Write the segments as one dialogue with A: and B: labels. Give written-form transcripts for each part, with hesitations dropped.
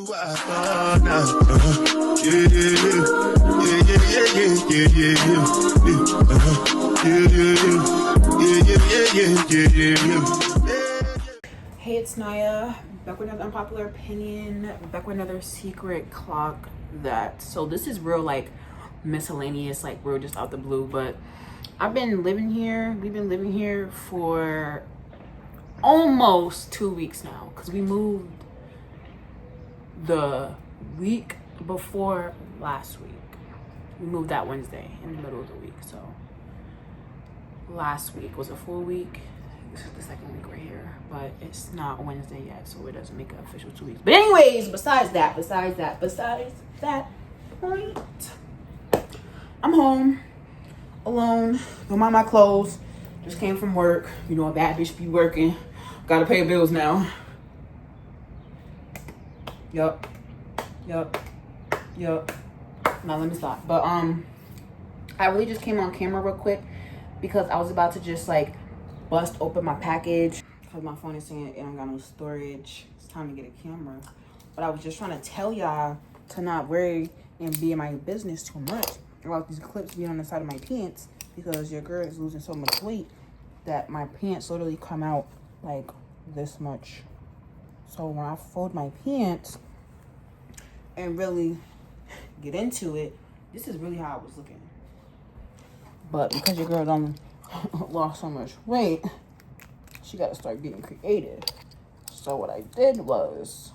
A: Hey, it's Naya, back with another unpopular opinion, back with another secret clock that, so this is real like miscellaneous, like real just out the blue, but we've been living here for almost 2 weeks now, because we moved the week before last week. We moved that Wednesday in the middle of the week, so last week was a full week. This is the second week right here, but it's not Wednesday yet, so it doesn't make it official 2 weeks. But anyways, besides that point, I'm home alone, don't mind my clothes, just came from work. You know, a bad bitch be working, gotta pay bills now. Yup. Now let me stop. But I really just came on camera real quick because I was about to just like bust open my package because my phone is saying it don't got no storage. It's time to get a camera. But I was just trying to tell y'all to not worry and be in my business too much about these clips being on the side of my pants, because your girl is losing so much weight that my pants literally come out like this much. So when I fold my pants and really get into it, this is really how I was looking. But because your girl done lost so much weight, she got to start getting creative. So what I did was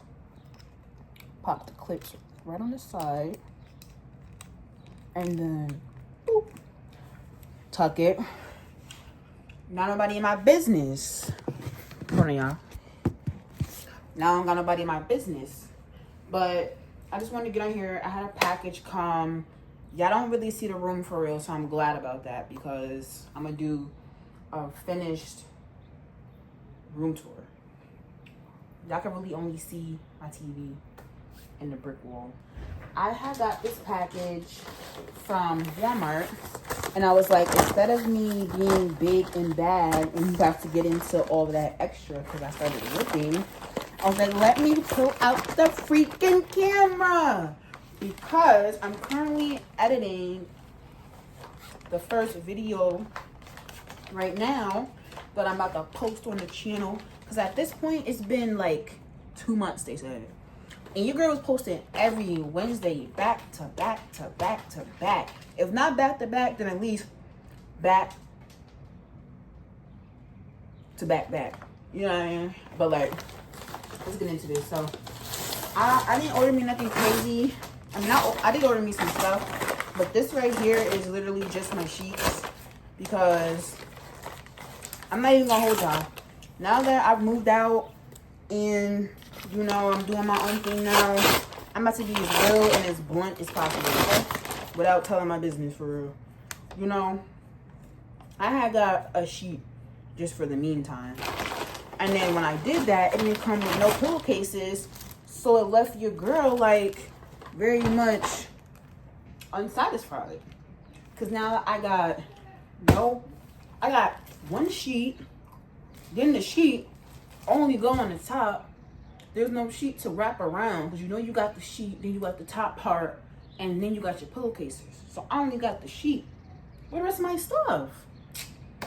A: pop the clips right on the side and then boop, tuck it. Not nobody in my business. Hold on, y'all. Now I don't got nobody in my business. But I just wanted to get on here. I had a package come. Y'all don't really see the room for real, so I'm glad about that, because I'm gonna do a finished room tour. Y'all can really only see my TV and the brick wall. I had got this package from Walmart, and I was like, instead of me being big and bad and you have to get into all of that extra because I started looking, I was like, let me pull out the freaking camera, because I'm currently editing the first video right now that I'm about to post on the channel, because at this point it's been like 2 months, they said, and your girl was posting every Wednesday back to back to back to back. If not back to back, then at least back to back. You know what I mean? But like, let's get into this. So I didn't order me nothing crazy. I mean, I did order me some stuff, but this right here is literally just my sheets, because I'm not even gonna hold y'all. Now that I've moved out and, you know, I'm doing my own thing now, I'm about to be as real and as blunt as possible, okay? Without telling my business for real. You know, I had got a sheet just for the meantime. And then when I did that, it didn't come with no pillowcases, so it left your girl like very much unsatisfied. Cause now I got one sheet, then the sheet only go on the top. There's no sheet to wrap around, because you know you got the sheet, then you got the top part, and then you got your pillowcases. So I only got the sheet. Where the rest of my stuff?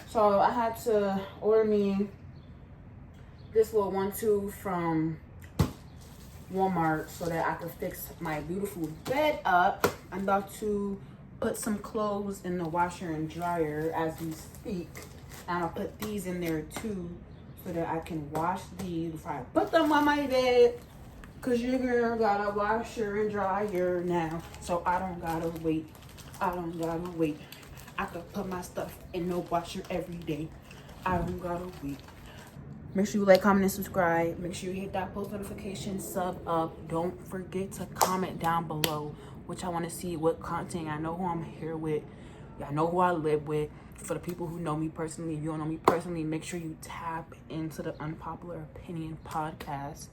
A: So I had to order me this little 1-2 from Walmart so that I could fix my beautiful bed up. I'm about to put some clothes in the washer and dryer as we speak. And I'll put these in there too, so that I can wash these before I put them on my bed. Cause your girl got a washer and dryer now, so I don't gotta wait. I could put my stuff in the washer every day. I don't gotta wait. Make sure you like, comment, and subscribe. Make sure you hit that post notification, sub up. Don't forget to comment down below which I want to see, what content. I know who I'm here with. Y'all know who I live with. For the people who know me personally, if you don't know me personally, make sure you tap into the Unpopular Opinion podcast.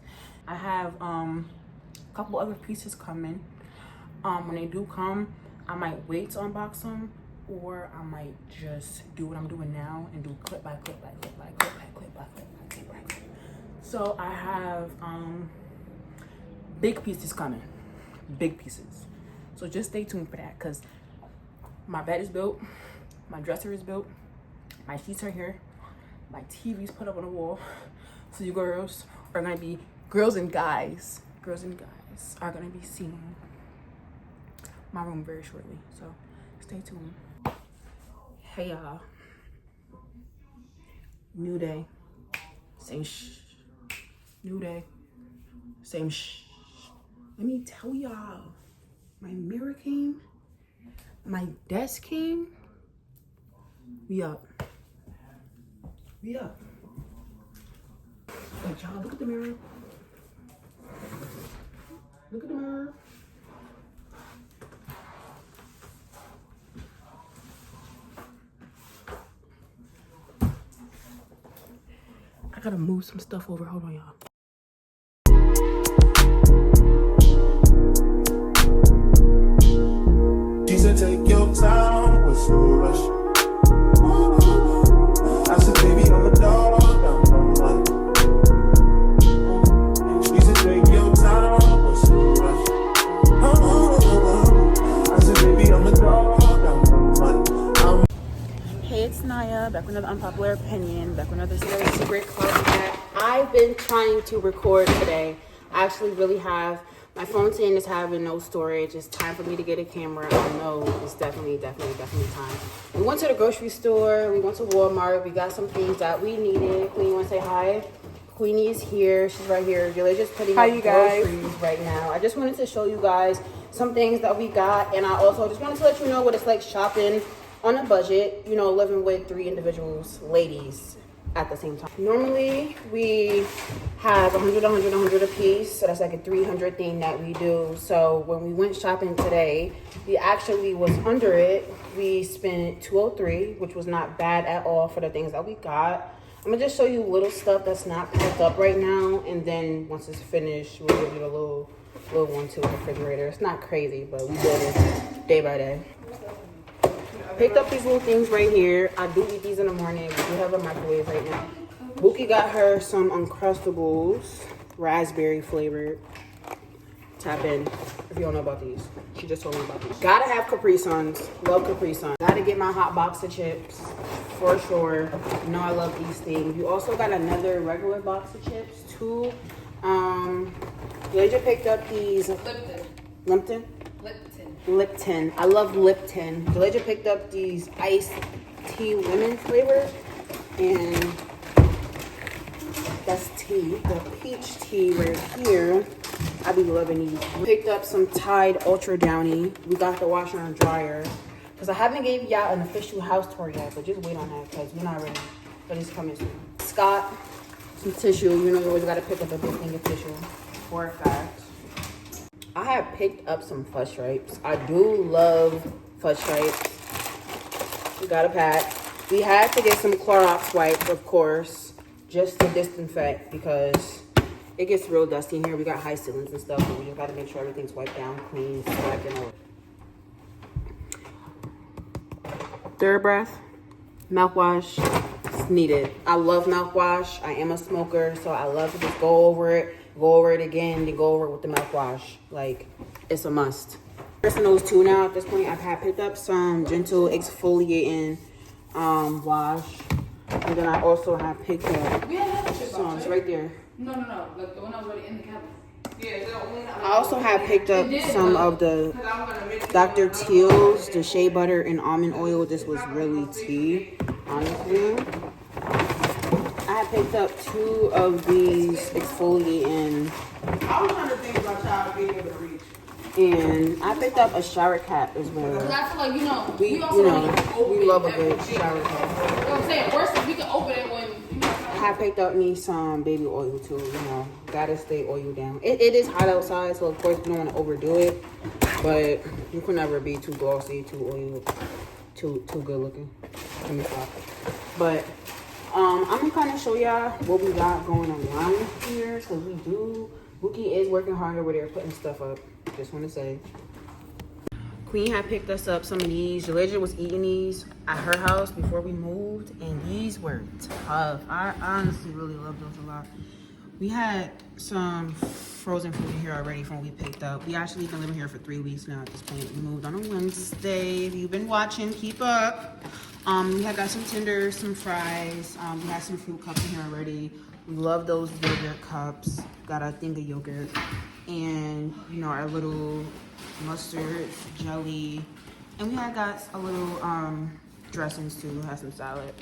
A: I have a couple other pieces coming. When they do come, I might wait to unbox them, or I might just do what I'm doing now and do clip by clip by clip by clip by clip by clip by clip by clip. So I have big pieces coming. Big pieces. So just stay tuned for that, because my bed is built, my dresser is built, my sheets are here, my TV's put up on the wall. So you girls are gonna be, girls and guys are gonna be seeing my room very shortly. So stay tuned. Hey y'all. New day. Same New day. Same Let me tell y'all. My mirror came. My desk came. We up. We up. Wait, y'all, look at the mirror. Look at the mirror. I gotta move some stuff over. Hold on, y'all.
B: She said, take your time, what's no rush? I said, baby, I'm a dog, I'm one. She said, take your time, what's no rush? I said, baby, I'm a dog, I'm one.
A: Hey, it's Naya, back with another unpopular opinion, back with another secret closet that I've been trying to record today. I actually really have. My phone saying it's having no storage. It's time for me to get a camera. I know it's definitely time. We went to the grocery store. We went to Walmart. We got some things that we needed. Queenie, you want to say hi? Queenie is here. She's right here. You're just putting up groceries right now. I just wanted to show you guys some things that we got. And I also just wanted to let you know what it's like shopping on a budget, you know, living with 3 individuals, ladies, at the same time. Normally, we have 100 a piece, so that's like a 300 thing that we do. So when we went shopping today, we actually was under it. We spent 203, which was not bad at all for the things that we got. I'm gonna just show you little stuff that's not packed up right now, and then once it's finished, we'll give you a little one to the refrigerator. It's not crazy, but we did it day by day. Picked up these little things right here. I do eat these in the morning. We do have a microwave right now. Buki got her some Uncrustables, raspberry flavored. Tap in if you don't know about these. She just told me about these. Gotta have Capri Suns. Love Capri Suns. Gotta get my hot box of chips for sure. You know I love these things. You also got another regular box of chips too. Leja picked up these Lipton. I love Lipton. Leja picked up these iced tea lemon flavor, and that's tea. The peach tea right here. I be loving these. Picked up some Tide Ultra Downy. We got the washer and dryer because I haven't gave y'all an official house tour yet, but just wait on that because we're not ready. But it's coming soon. Scott, some tissue. You know you always gotta pick up a big thing of tissue for a fact. I have picked up some fudge stripes. I do love fudge stripes. We got a pack. We had to get some Clorox wipes, of course, just to disinfect because it gets real dusty in here. We got high ceilings and stuff, and we just got to make sure everything's wiped down, clean, wiped and all. TheraBreath mouthwash. It's needed. I love mouthwash. I am a smoker, so I love to just go over it again, then go over it with the mouthwash. Like, it's a must. Personals too now at this point. I've had picked up some gentle exfoliating wash. And then I also have picked up some, it's right there.
C: No. Like the one I was already in the cabinet.
A: I also have picked up some of the Dr. Teal's, the shea butter and almond oil. This was really tea, honestly. I have picked up 2 of these exfoliating. I was trying to think about y'all being able to reach. And I picked up a shower cap as well.
C: Because I feel like, we
A: love a good shower cap.
C: You know what I'm saying? Worse if we can open it when,
A: I picked up me some baby oil too, gotta stay oiled down. It is hot outside, so of course you don't want to overdo it, but you can never be too glossy, too oily, too good looking. Let me stop. But I'm gonna kind of show y'all what we got going on here, because Buki is working hard over there putting stuff up. Just want to say. Queen had picked us up some of these. Jaleja was eating these at her house before we moved, and these were tough. I honestly really love those a lot. We had some frozen food in here already from what we picked up. We actually been living here for 3 weeks now at this point. We moved on a Wednesday. If you've been watching, keep up. We had got some tenders, some fries. We had some fruit cups in here already. We love those yogurt cups. Got a thing of yogurt. And, you know, our little mustard, jelly. And we had got a little dressings too. Had some salad.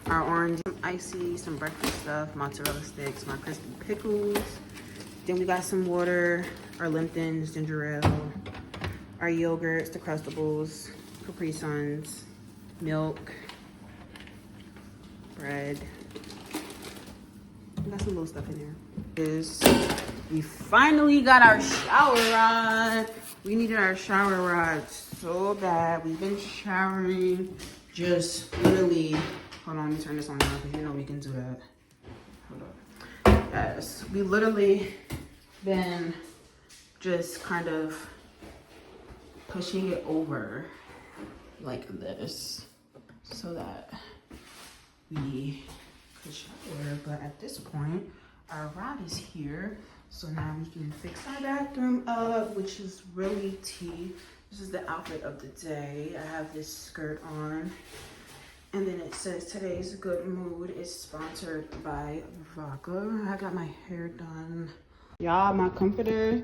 A: Our orange, some icy, some breakfast stuff, mozzarella sticks, my crispy pickles. Then we got some water, our Lipton's, ginger ale, our yogurts, the Crustables, Capri Suns, milk, bread. We got some little stuff in there. We finally got our shower rod. We needed our shower rod so bad. We've been showering just literally. Hold on, let me turn this on now because you know we can do that. Hold up. Yes, we literally been just kind of pushing it over like this so that we could shower. But at this point, our rod is here. So now we can fix our bathroom up, which is really tea. This is the outfit of the day. I have this skirt on. And then it says today's good mood is sponsored by Vodka. I got my hair done. Y'all, my comforter